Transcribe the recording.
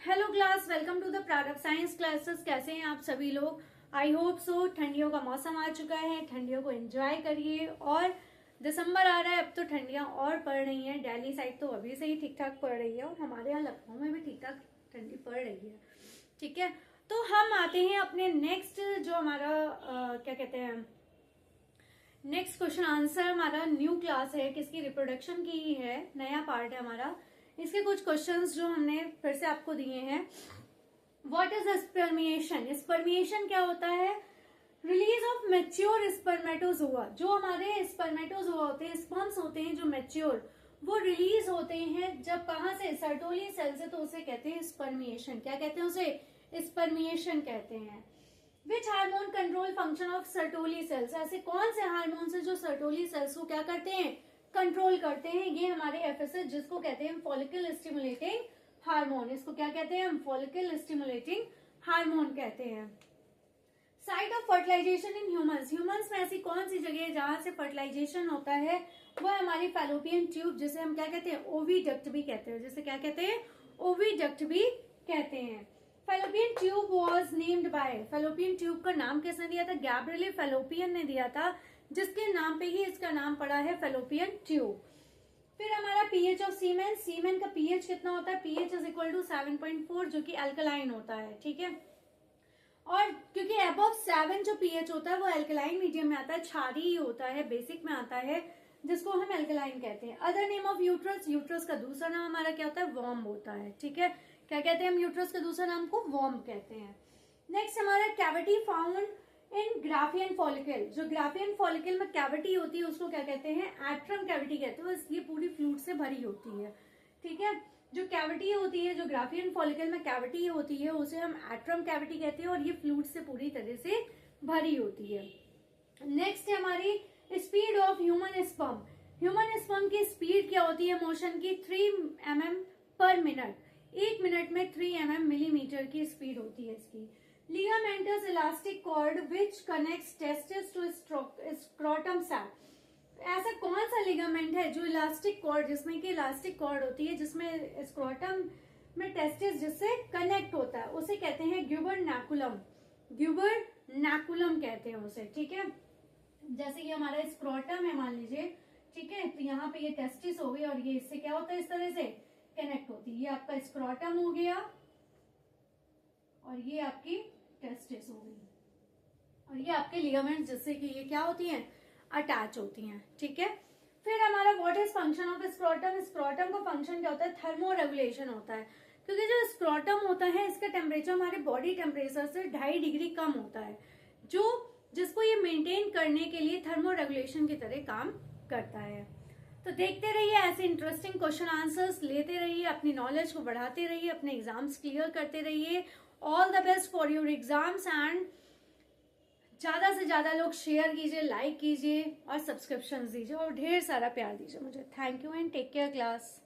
Hello class, welcome to the Prarambh science classes. कैसे हैं आप सभी लोग? I hope so. ठंडियों का मौसम आ चुका है, ठंडियों को एंजॉय करिए। और दिसंबर आ रहा है, अब तो ठंडियां और पड़ रही हैं। दिल्ली साइड तो अभी से ही ठीक ठाक पड़ रही है और हमारे यहाँ लखनऊ में भी ठीक ठाक ठंडी पड़ रही है। ठीक है, तो हम आते हैं अपने नेक्स्ट जो हमारा क्या कहते हैं, नेक्स्ट क्वेश्चन आंसर। हमारा न्यू क्लास है, किसकी? रिप्रोडक्शन की ही है, नया पार्ट है हमारा। इसके कुछ क्वेश्चंस जो हमने फिर से आपको दिए हैं। What is spermiation? स्पर्मिएशन क्या होता है? Release of mature spermatozoa. जो हमारे स्पर्मेटोजोआ होते हैं, स्पर्म्स होते हैं जो मेच्योर, वो रिलीज होते हैं जब कहां से? सर्टोली सेल से। तो उसे कहते हैं स्पर्मिएशन। क्या कहते हैं उसे? स्पर्मिएशन कहते हैं। Which hormone control function of Sertoli cells? ऐसे कौन से हार्मोन से जो सर्टोली सेल्स को क्या करते हैं? कंट्रोल करते हैं। ये हमारे एफएसएच, जिसको कहते हैं फॉलिकल स्टिमुलेटिंग हार्मोन। इसको क्या कहते हैं हम? फॉलिकल स्टिमुलेटिंग हार्मोन कहते हैं। Site of fertilization in humans. Humans में ऐसी कौन सी जगह है जहां से फर्टिलाइजेशन होता है? वो है हमारी फैलोपियन ट्यूब, जिसे हम क्या कहते हैं? ओविडक्ट भी कहते हैं। जिसे क्या कहते हैं? ओविडक्ट भी कहते हैं। Fallopian tube was named by. Fallopian tube का नाम किसने दिया था? गैब्रिएल फैलोपियन ने दिया था, जिसके नाम पे ही इसका नाम पड़ा है फैलोपियन ट्यूब। फिर हमारा पीएच ऑफ सीमेन। सीमेन का पीएच कितना होता है? पीएच इज इक्वल टू 7.4, जो कि अल्कलाइन होता है। ठीक है, और क्योंकि अबव 7 जो पीएच होता है वो अल्कलाइन मीडियम में आता है, क्षारीय ही होता है, बेसिक में आता है, जिसको हम अल्कलाइन कहते हैं। Other name of uterus. Uterus का दूसरा नाम हमारा क्या होता है? वर्म होता है। ठीक है, क्या कहते हैं हम? यूट्रस के दूसरा नाम को वर्म कहते हैं। नेक्स्ट हमारा cavity found in Graafian follicle. जो ग्राफियन फॉलिकल में कैविटी होती है उसको क्या कहते हैं? एट्रम कैविटी कहते हैं। ये पूरी फ्लूइड से भरी होती है। ठीक है, जो कैविटी होती है, जो ग्राफियन फॉलिकल में कैविटी होती है, उसे हम एट्रम कैविटी कहते हैं और ये फ्लूइड से पूरी तरह से भरी होती है। नेक्स्ट है हमारी speed of human sperm. Human sperm की स्पीड क्या होती है मोशन की? 3 mm पर मिनट। 1 मिनट में 3 mm मिलीमीटर की स्पीड होती है इसकी। Ligamentous elastic cord which connects testis to scrotum sac. ऐसा कौन सा लिगामेंट है जो इलास्टिक कॉर्ड, जिसमें कि इलास्टिक कॉर्ड होती है, जिसमें स्क्रोटम में टेस्टिस जिससे कनेक्ट होता है, उसे कहते हैं ग्यूबरनैकुलम। ग्यूबरनैकुलम कहते हैं उसे। ठीक है, जैसे कि हमारा स्क्रोटम है मान लीजिए, ठीक है, तो यहाँ पे ये टेस्टिस हो गई और ये इससे क्या होता है? इस तरह से कनेक्ट होती है। ये आपका स्क्रोटम हो गया और ये आपकी टेस्टिस हो गई और ये आपके लिगामेंट, जिससे कि ये क्या होती हैं? अटैच होती हैं। ठीक है, फिर हमारा what is function of scrotum. Scrotum का फंक्शन क्या होता है? थर्मो रेगुलेशन होता है, क्योंकि जो स्क्रोटम होता है इसका टेम्परेचर हमारे बॉडी टेम्परेचर से 2.5 डिग्री कम होता है, जिसको ये मेंटेन करने के लिए थर्मो रेगुलेशन की तरह काम करता है। तो देखते रहिए ऐसे इंटरेस्टिंग क्वेश्चन आंसर्स, लेते रहिए, अपनी नॉलेज को बढ़ाते रहिए, अपने एग्जाम्स क्लियर करते रहिए। All the best for your exams and ज्यादा से ज्यादा लोग शेयर कीजिए, लाइक कीजिए और सब्सक्रिप्शन दीजिए और ढेर सारा प्यार दीजिए मुझे। Thank you and take care class.